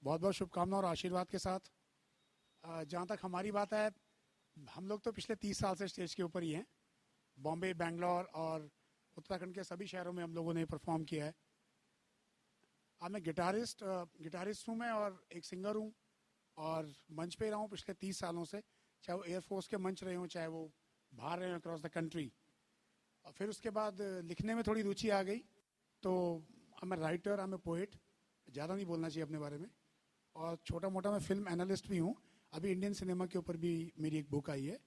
बहुत बहुत शुभकामनाओं और आशीर्वाद के साथ जहाँ तक हमारी बात है, हम लोग तो पिछले 30 साल से स्टेज के ऊपर ही हैं। बॉम्बे, बेंगलोर और उत्तराखंड के सभी शहरों में हम लोगों ने परफॉर्म किया है। अब मैं गिटारिस्ट हूँ मैं, और एक सिंगर हूँ, और मंच पे रहा हूँ पिछले 30 सालों से, चाहे वो एयरफोर्स के मंच रहे हों, चाहे वो बाहर रहे हों अक्रॉस द कंट्री। और फिर उसके बाद लिखने में थोड़ी रुचि आ गई, तो I am a writer, I am a poet. ज़्यादा नहीं बोलना चाहिए अपने बारे में। और छोटा मोटा मैं फिल्म एनालिस्ट भी हूँ। अभी इंडियन सिनेमा के ऊपर भी मेरी एक बुक आई है,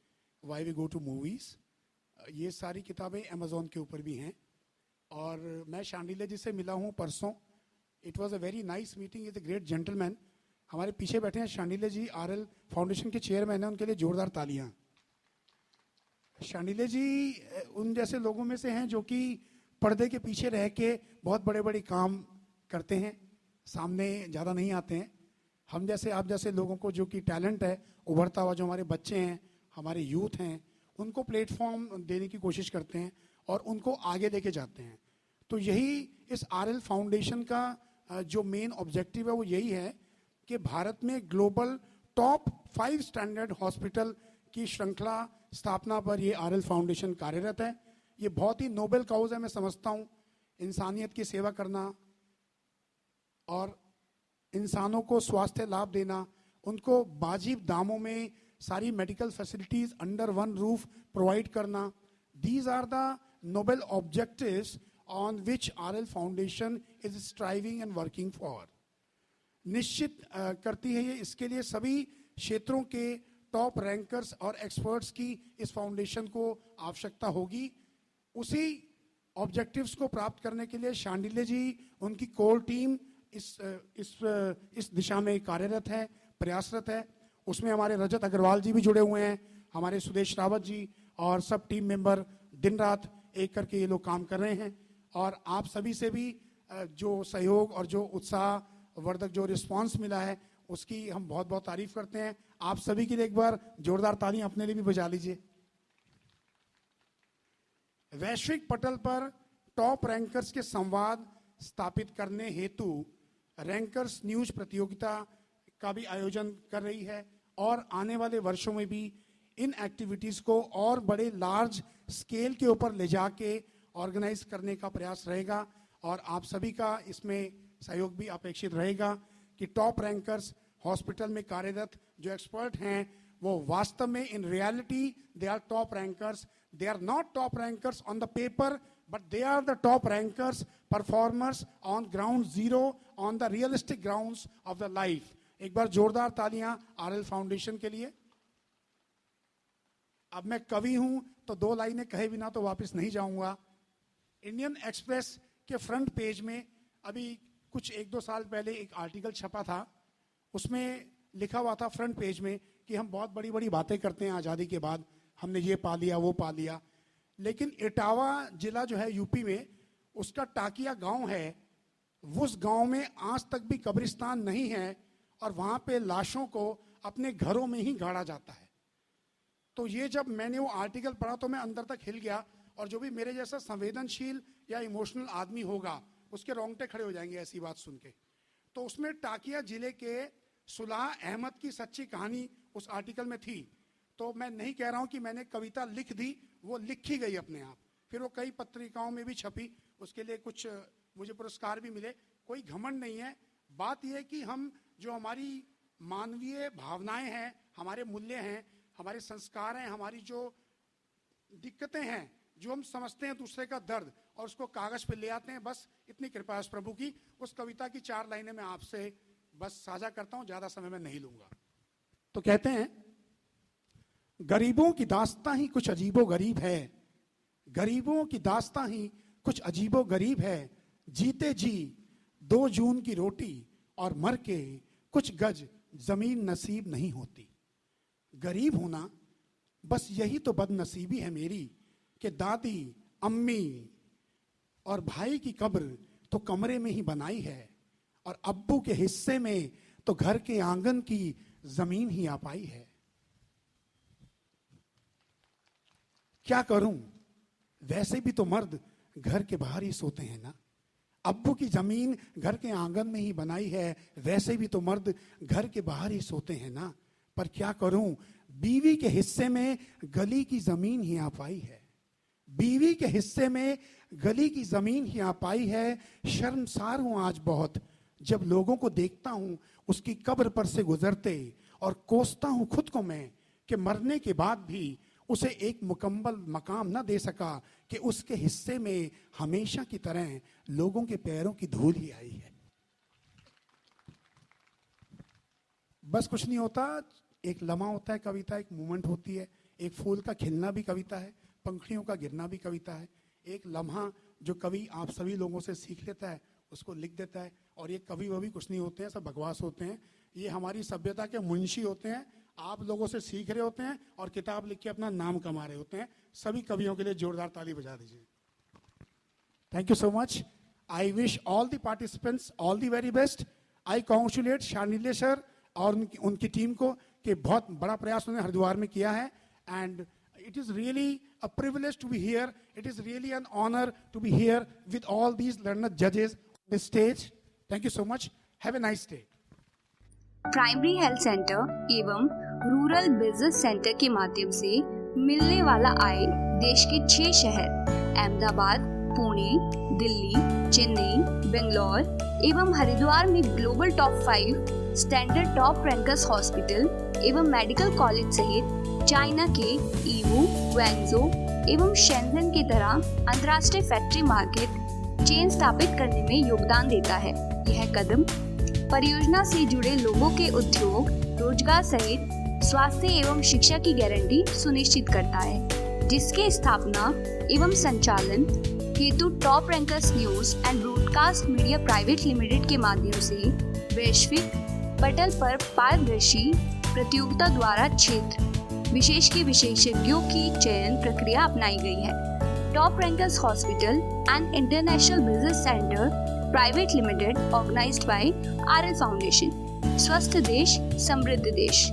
why we go to movies. ये सारी किताबें अमेज़ॉन के ऊपर भी हैं। और मैं शांडिल्य जी से मिला हूँ परसों। It was a very nice meeting, is a great gentleman. हमारे पीछे बैठे हैं शांडिल्य जी, आरएल फाउंडेशन के चेयरमैन हैं, उनके लिए जोरदार तालियां। शांडिल्य जी उन जैसे लोगों में से हैं जो कि पर्दे के पीछे रह के बहुत बड़े बड़े काम करते हैं, सामने ज़्यादा नहीं आते हैं। हम जैसे, आप जैसे लोगों को जो कि टैलेंट है उभरता हुआ, जो हमारे बच्चे हैं, हमारे यूथ हैं, उनको प्लेटफॉर्म देने की कोशिश करते हैं और उनको आगे लेके जाते हैं। तो यही इस आरएल फाउंडेशन का जो मेन ऑब्जेक्टिव है वो यही है कि भारत में ग्लोबल टॉप 5 स्टैंडर्ड हॉस्पिटल की श्रृंखला स्थापना पर ये आरएल फाउंडेशन कार्यरत है। ये बहुत ही नोबेल काउज है, मैं समझता हूँ। इंसानियत की सेवा करना और इंसानों को स्वास्थ्य लाभ देना, उनको वाजिब दामों में सारी medical facilities under one roof provide करना, these are the noble objectives on which RL Foundation is striving and working for. निश्चित करती है ये, इसके लिए सभी क्षेत्रों के टॉप रैंकर्स और एक्सपर्ट्स की इस फाउंडेशन को आवश्यकता होगी। उसी ऑब्जेक्टिव्स को प्राप्त करने के लिए शांडिल्य जी, उनकी कोर टीम इस दिशा में कार्यरत है, प्रयासरत है। उसमें हमारे रजत अग्रवाल जी भी जुड़े हुए हैं, हमारे सुदेश रावत जी और सब टीम मेंबर दिन रात एक करके ये लोग काम कर रहे हैं। और आप सभी से भी जो सहयोग और जो उत्साह वर्धक जो रिस्पांस मिला है, उसकी हम बहुत बहुत तारीफ करते हैं। आप सभी के लिए एक बार जोरदार तालियां अपने लिए भी बजा लीजिए। वैश्विक पटल पर टॉप रैंकर्स के संवाद स्थापित करने हेतु रैंकर्स न्यूज प्रतियोगिता का भी आयोजन कर रही है, और आने वाले वर्षों में भी इन एक्टिविटीज को और बड़े लार्ज स्केल के ऊपर ले जाके ऑर्गेनाइज करने का प्रयास रहेगा। और आप सभी का इसमें सहयोग भी अपेक्षित रहेगा कि टॉप रैंकर्स हॉस्पिटल में कार्यरत जो एक्सपर्ट हैं, वो वास्तव में in reality they are top rankers. They are not top rankers on the paper, but they are the top rankers, performers on ground zero, on the realistic grounds of the life. एक बार जोरदार तालियां RL foundation के लिए। अब मैं कवि हूं तो 2 लाइनें कहे बिना तो वापस नहीं जाऊंगा। इंडियन एक्सप्रेस के फ्रंट पेज में अभी कुछ 1-2 साल पहले एक आर्टिकल छपा था। उसमें लिखा हुआ था फ्रंट पेज में कि हम बहुत बड़ी बड़ी बातें करते हैं आज़ादी के बाद, हमने ये पा लिया वो पा लिया, लेकिन इटावा जिला जो है यूपी में, उसका टाकिया गांव है, उस गांव में आज तक भी कब्रिस्तान नहीं है, और वहां पे लाशों को अपने घरों में ही गाड़ा जाता है। तो ये जब मैंने वो आर्टिकल पढ़ा तो मैं अंदर तक हिल गया, और जो भी मेरे जैसा संवेदनशील या इमोशनल आदमी होगा उसके रोंगटे खड़े हो जाएंगे ऐसी बात सुन के। तो उसमें टाकिया जिले के सुलाह अहमद की सच्ची कहानी उस आर्टिकल में थी। तो मैं नहीं कह रहा हूं कि मैंने कविता लिख दी, वो लिखी गई अपने आप, फिर वो कई पत्रिकाओं में भी छपी, उसके लिए कुछ मुझे पुरस्कार भी मिले। कोई घमंड नहीं है, बात यह है कि हम जो हमारी मानवीय भावनाएं हैं, हमारे मूल्य हैं, हमारे संस्कार हैं, हमारी जो दिक्कतें हैं, जो हम समझते हैं दूसरे का दर्द, और उसको कागज पे ले आते हैं। बस इतनी कृपा है उस प्रभु की। उस कविता की 4 लाइनें मैं आपसे बस साझा करता हूं, ज्यादा समय मैं नहीं लूंगा। तो कहते हैं, गरीबों की दास्तां ही कुछ अजीबो गरीब है, गरीबों की दास्तां ही कुछ अजीबो गरीब है, जीते जी 2 जून की रोटी और मर के कुछ गज जमीन नसीब नहीं होती। गरीब होना बस यही तो बदनसीबी है मेरी, कि दादी, अम्मी और भाई की कब्र तो कमरे में ही बनाई है, और अब्बू के हिस्से में तो घर के आंगन की जमीन ही आ पाई है। क्या करूं, वैसे भी तो मर्द घर के बाहर ही सोते हैं ना। अब्बू की जमीन घर के आंगन में ही बनाई है, वैसे भी तो मर्द घर के बाहर ही सोते हैं ना। पर क्या करूं, बीवी के हिस्से में गली की जमीन ही आ पाई है, बीवी के हिस्से में गली की जमीन ही आ पाई है। शर्मसार हूं आज बहुत, जब लोगों को देखता हूं उसकी कब्र पर से गुजरते, और कोसता हूं खुद को मैं कि मरने के बाद भी उसे एक मुकम्मल मकाम ना दे सका, कि उसके हिस्से में हमेशा की तरह लोगों के पैरों की धूल ही आई है। बस कुछ नहीं होता, एक लम्हा होता है कविता, एक मूवमेंट होती है। एक फूल का खिलना भी कविता है, पंखड़ियों का गिरना भी कविता है। एक लम्हा जो कवि आप सभी लोगों से सीख लेता है, उसको लिख देता है। और ये कवि ववि कुछ नहीं होते हैं, सब बकवास होते हैं। ये हमारी सभ्यता के मुंशी होते हैं, आप लोगों से सीख रहे होते हैं और किताब लिख के अपना नाम कमा रहे होते हैं। सभी कवियों के लिए जोरदार ताली बजा दीजिए। Thank you so much. I wish all the participants all the very best. I congratulate Sharnilya sir और उनकी टीम को कि बहुत बड़ा प्रयास उन्होंने हरिद्वार में किया है। And it is really a privilege to be here. It is really an honor to be here with all these learned judges on the stage. Thank you so much. Have a nice day. Primary health centre एवं rural business centre के माध्यम से मिलने वाला आय देश के 6 शहर अहमदाबाद, पुणे, दिल्ली, चेन्नई, बेंगलोर एवं हरिद्वार में global top 5 standard top rankers hospital एवं मेडिकल कॉलेज सहित चाइना के ईवू, ग्वांगझो एवं शेंझन की तरह अंतर्राष्ट्रीय फैक्ट्री मार्केट चेन स्थापित करने में योगदान देता है। यह कदम परियोजना से जुड़े लोगों के उद्योग, रोजगार सहित स्वास्थ्य एवं शिक्षा की गारंटी सुनिश्चित करता है, जिसके स्थापना एवं संचालन हेतु top rankers news and broadcast media private limited के माध्यम से वैश्विक पटल पर पारदर्शी प्रतियोगिता द्वारा क्षेत्र विशेष के विशेषज्ञों की चयन प्रक्रिया अपनाई गई है। Top rankers hospital and international business centre private limited organised by RL foundation. स्वस्थ देश समृद्ध देश।